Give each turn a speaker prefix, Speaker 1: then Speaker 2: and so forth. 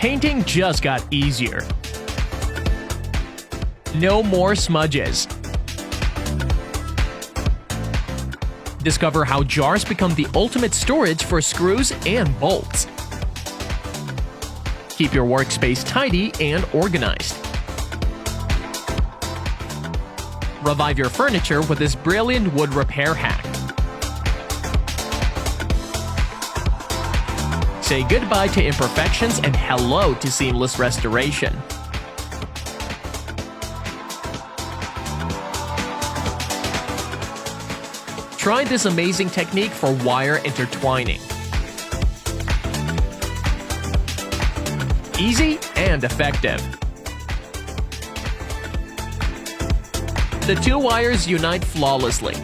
Speaker 1: Painting just got easier. No more smudges. Discover how jars become the ultimate storage for screws and bolts. Keep your workspace tidy and organized. Revive your furniture with this brilliant wood repair hack. Say goodbye to imperfections and hello to seamless restoration. Try this amazing technique for wire intertwining. Easy and effective. The two wires unite flawlessly.